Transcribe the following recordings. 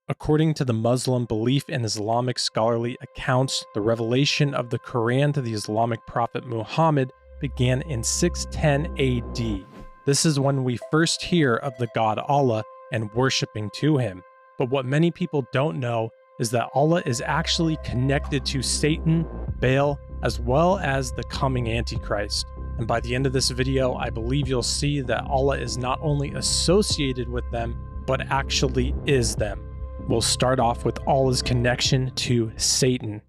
According to the Muslim belief and Islamic scholarly accounts, the revelation of the Quran to the Islamic prophet Muhammad began in 610 AD. This is when we first hear of the God Allah and worshipping to him. But what many people don't know is that Allah is actually connected to Satan, Baal, as well as the coming Antichrist. And by the end of this video, I believe you'll see that Allah is not only associated with them, but actually is them. We'll start off with Allah's connection to Satan.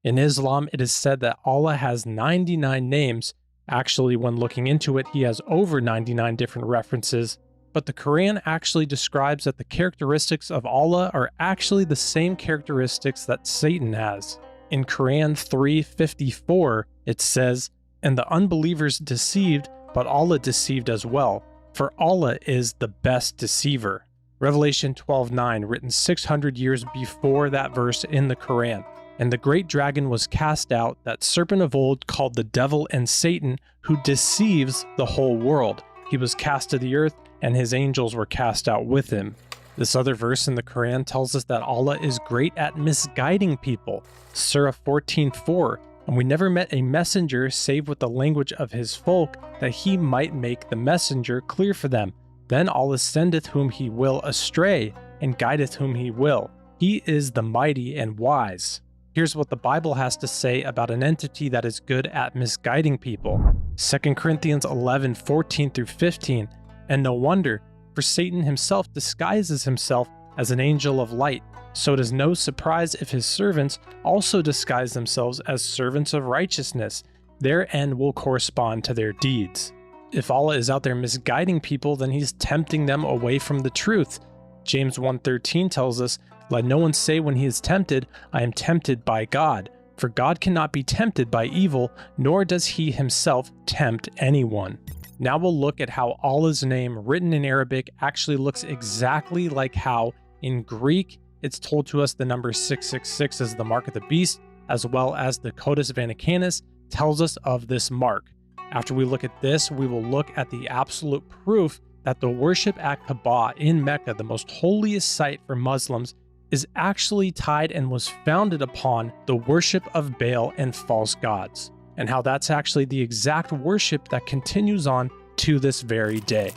In Islam, it is said that Allah has 99 names. Actually, when looking into it, he has over 99 different references. But the Quran actually describes that the characteristics of Allah are actually the same characteristics that Satan has. In Quran 3:54, it says, "And the unbelievers deceived, but Allah deceived as well, for Allah is the best deceiver." Revelation 12:9, written 600 years before that verse in the Quran. "And the great dragon was cast out, that serpent of old called the devil and Satan, who deceives the whole world. He was cast to the earth, and his angels were cast out with him." This other verse in the Quran tells us that Allah is great at misguiding people. Surah 14:4, "And we never met a messenger save with the language of his folk, that he might make the messenger clear for them. Then Allah sendeth whom he will astray, and guideth whom he will. He is the mighty and wise." Here's what the Bible has to say about an entity that is good at misguiding people. 2 Corinthians 11:14-15, "And no wonder, for Satan himself disguises himself as an angel of light. So it is no surprise if his servants also disguise themselves as servants of righteousness. Their end will correspond to their deeds." If Allah is out there misguiding people, then he's tempting them away from the truth. James 1:13 tells us, "Let no one say when he is tempted, I am tempted by God. For God cannot be tempted by evil, nor does he himself tempt anyone." Now we'll look at how Allah's name written in Arabic actually looks exactly like how in Greek it's told to us the number 666 is the mark of the beast, as well as the Codex Vaticanus tells us of this mark. After we look at this, we will look at the absolute proof that the worship at Kaaba in Mecca, the most holiest site for Muslims, is actually tied and was founded upon the worship of Baal and false gods, and how that's actually the exact worship that continues on to this very day.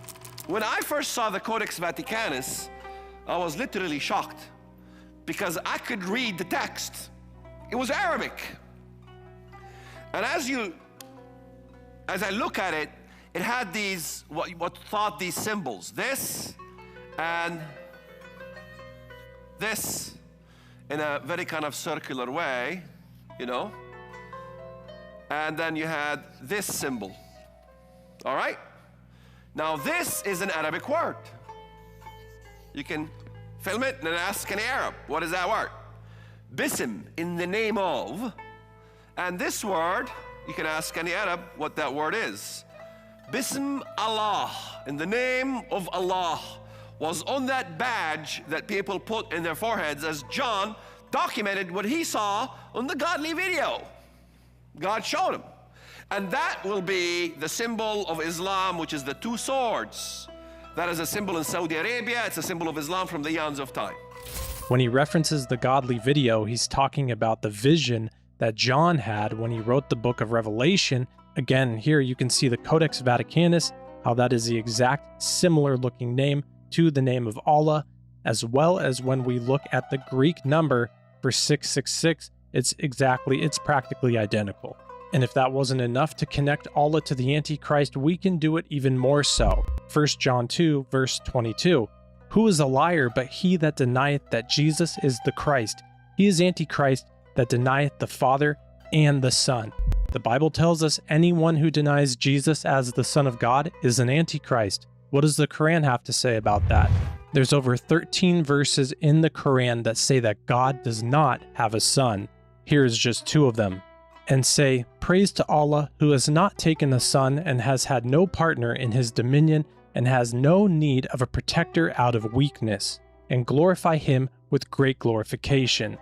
When I first saw the Codex Vaticanus, I was literally shocked because I could read the text. It was Arabic. And as I look at it, it had these, what thought these symbols, this and this, in a very kind of circular way, you know. And then you had this symbol, all right? Now this is an Arabic word. You can film it and ask any Arab, what is that word? Bism, in the name of. And this word, you can ask any Arab what that word is. Bism Allah, in the name of Allah, was on that badge that people put in their foreheads as John documented what he saw on the godly video. God showed him. And that will be the symbol of Islam, which is the two swords. That is a symbol in Saudi Arabia. It's a symbol of Islam from the eons of time. When he references the godly video, he's talking about the vision that John had when he wrote the book of Revelation. Again, here you can see the Codex Vaticanus, how that is the exact similar looking name to the name of Allah, as well as when we look at the Greek number for 666, it's practically identical. And if that wasn't enough to connect Allah to the Antichrist, we can do it even more so. 1 John 2, verse 22. "Who is a liar but he that denieth that Jesus is the Christ? He is Antichrist that denieth the Father and the Son." The Bible tells us anyone who denies Jesus as the Son of God is an Antichrist. What does the Quran have to say about that? There's over 13 verses in the Quran that say that God does not have a son. Here's just two of them. "And say, Praise to Allah, who has not taken a son and has had no partner in his dominion and has no need of a protector out of weakness, and glorify him with great glorification.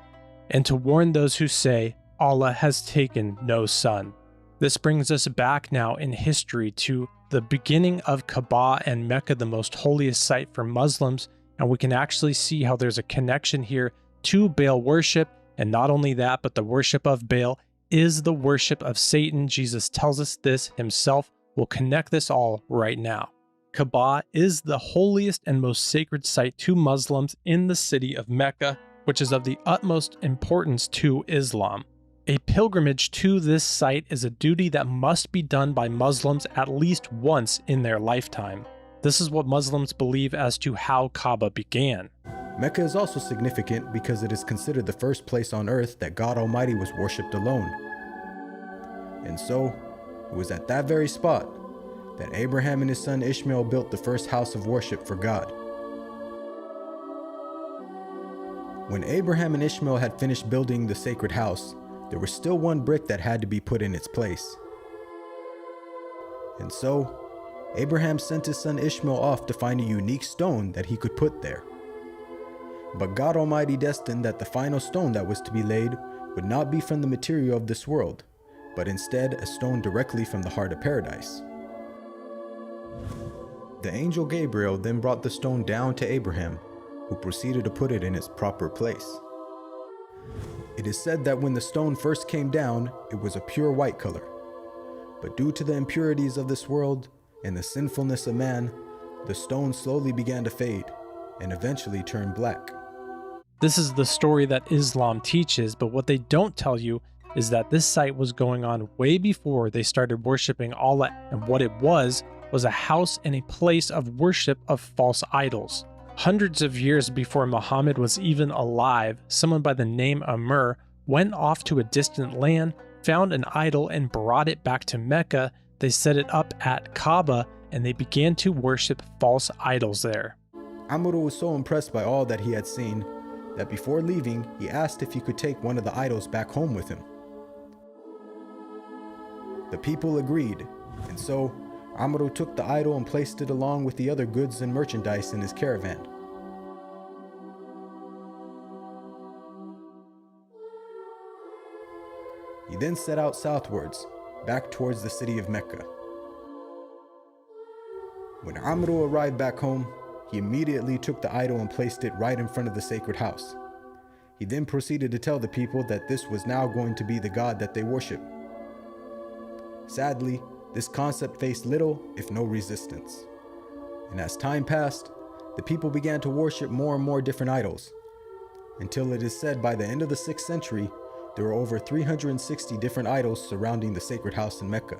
And to warn those who say, Allah has taken no son." This brings us back now in history to the beginning of Kaaba and Mecca, the most holiest site for Muslims, And we can actually see how there's a connection here to Baal worship. And not only that, but the worship of Baal is the worship of Satan. Jesus tells us this himself. We'll connect this all right now. Kaaba is the holiest and most sacred site to Muslims in the city of Mecca, which is of the utmost importance to Islam. A pilgrimage to this site is a duty that must be done by Muslims at least once in their lifetime. This is what Muslims believe as to how Kaaba began. Mecca is also significant because it is considered the first place on earth that God Almighty was worshipped alone. And so, it was at that very spot that Abraham and his son Ishmael built the first house of worship for God. When Abraham and Ishmael had finished building the sacred house, there was still one brick that had to be put in its place. And so, Abraham sent his son Ishmael off to find a unique stone that he could put there. But God Almighty destined that the final stone that was to be laid would not be from the material of this world, but instead a stone directly from the heart of paradise. The angel Gabriel then brought the stone down to Abraham, who proceeded to put it in its proper place. It is said that when the stone first came down, it was a pure white color. But due to the impurities of this world and the sinfulness of man, the stone slowly began to fade and eventually turned black. This is the story that Islam teaches, but what they don't tell you is that this site was going on way before they started worshiping Allah, and what it was a house and a place of worship of false idols. Hundreds of years before Muhammad was even alive, someone by the name Amr went off to a distant land, found an idol, and brought it back to Mecca. They set it up at Kaaba, and they began to worship false idols there. Amr was so impressed by all that he had seen that before leaving, he asked if he could take one of the idols back home with him. The people agreed, and so Amr took the idol and placed it along with the other goods and merchandise in his caravan. He then set out southwards, back towards the city of Mecca. When Amr arrived back home, he immediately took the idol and placed it right in front of the sacred house. He then proceeded to tell the people that this was now going to be the God that they worship. Sadly, this concept faced little, if no resistance. And as time passed, the people began to worship more and more different idols, until it is said by the end of the 6th century, there were over 360 different idols surrounding the sacred house in Mecca.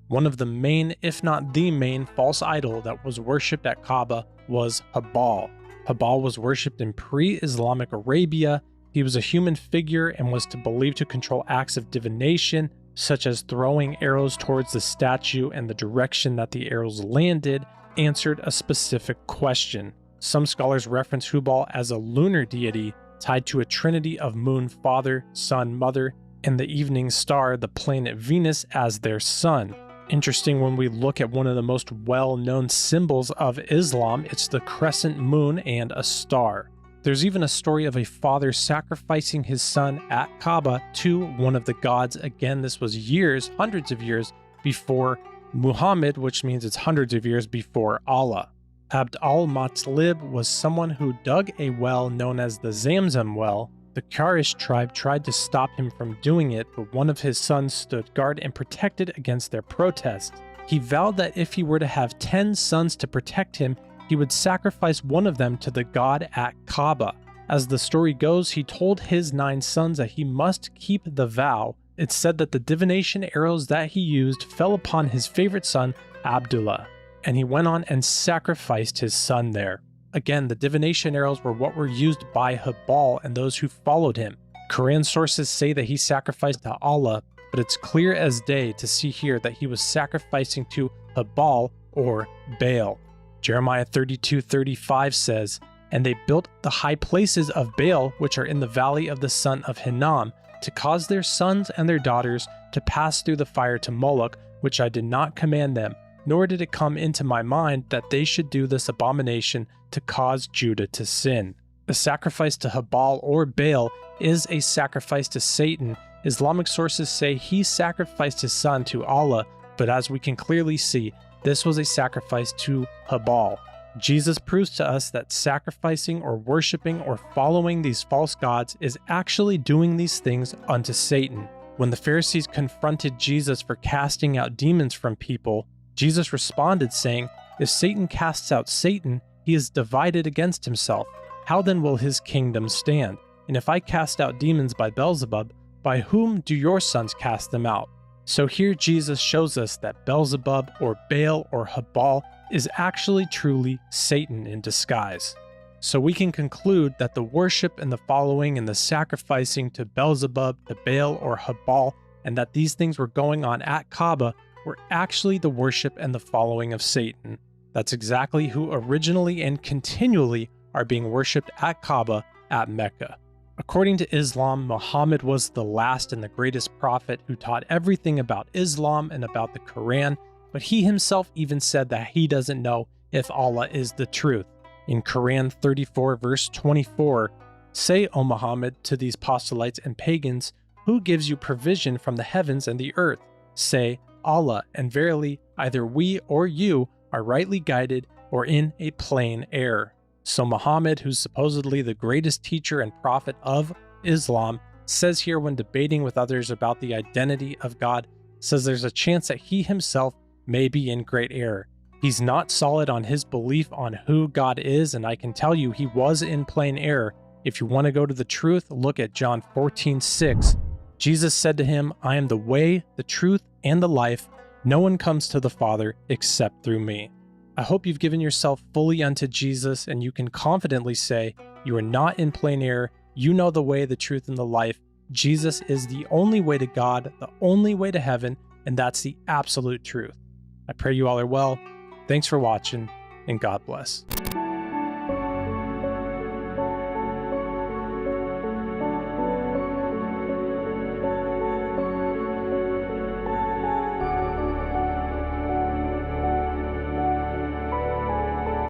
One of the main, if not the main, false idol that was worshipped at Kaaba was BAAL. BAAL was worshipped in pre-Islamic Arabia. He was a human figure and was believed to control acts of divination, such as throwing arrows towards the statue, and the direction that the arrows landed answered a specific question. Some scholars reference Hubal as a lunar deity tied to a trinity of moon, father, sun, mother, and the evening star, the planet Venus, as their son. Interesting, when we look at one of the most well-known symbols of Islam, it's the crescent moon and a star. There's even a story of a father sacrificing his son at Kaaba to one of the gods. Again, this was years, hundreds of years before Muhammad, which means it's hundreds of years before Allah. Abd al-Muttalib was someone who dug a well known as the Zamzam well. The Quraysh tribe tried to stop him from doing it, but one of his sons stood guard and protected against their protest. He vowed that if he were to have 10 sons to protect him, he would sacrifice one of them to the god at Kaaba. As the story goes, he told his 9 sons that he must keep the vow. It's said that the divination arrows that he used fell upon his favorite son, Abdullah, and he went on and sacrificed his son there. Again, the divination arrows were what were used by Hubal and those who followed him. Quran sources say that he sacrificed to Allah, but it's clear as day to see here that he was sacrificing to Hubal or Baal. Jeremiah 32:35 says, "And they built the high places of Baal, which are in the valley of the son of Hinnom, to cause their sons and their daughters to pass through the fire to Moloch, which I did not command them, nor did it come into my mind that they should do this abomination to cause Judah to sin." The sacrifice to Hubal or Baal is a sacrifice to Satan. Islamic sources say he sacrificed his son to Allah, but as we can clearly see, this was a sacrifice to Hubal. Jesus proves to us that sacrificing or worshiping or following these false gods is actually doing these things unto Satan. When the Pharisees confronted Jesus for casting out demons from people, Jesus responded saying, "If Satan casts out Satan, he is divided against himself. How then will his kingdom stand? And if I cast out demons by Beelzebub, by whom do your sons cast them out?" So here Jesus shows us that Beelzebub or Baal or Habal is actually truly Satan in disguise. So we can conclude that the worship and the following and the sacrificing to Beelzebub, to Baal or Habal, and that these things were going on at Kaaba were actually the worship and the following of Satan. That's exactly who originally and continually are being worshipped at Kaaba at Mecca. According to Islam, Muhammad was the last and the greatest prophet who taught everything about Islam and about the Quran, but he himself even said that he doesn't know if Allah is the truth. In Quran 34 verse 24, "Say, O Muhammad, to these proselytes and pagans, who gives you provision from the heavens and the earth? Say, Allah, and verily, either we or you are rightly guided or in a plain error." So Muhammad, who's supposedly the greatest teacher and prophet of Islam, says here when debating with others about the identity of God, says there's a chance that he himself may be in great error. He's not solid on his belief on who God is, and I can tell you he was in plain error. If you want to go to the truth, look at John 14:6. Jesus said to him, "I am the way, the truth, and the life. No one comes to the Father except through me." I hope you've given yourself fully unto Jesus, and you can confidently say, you are not in plain error, you know the way, the truth, and the life. Jesus is the only way to God, the only way to heaven, and that's the absolute truth. I pray you all are well. Thanks for watching, and God bless.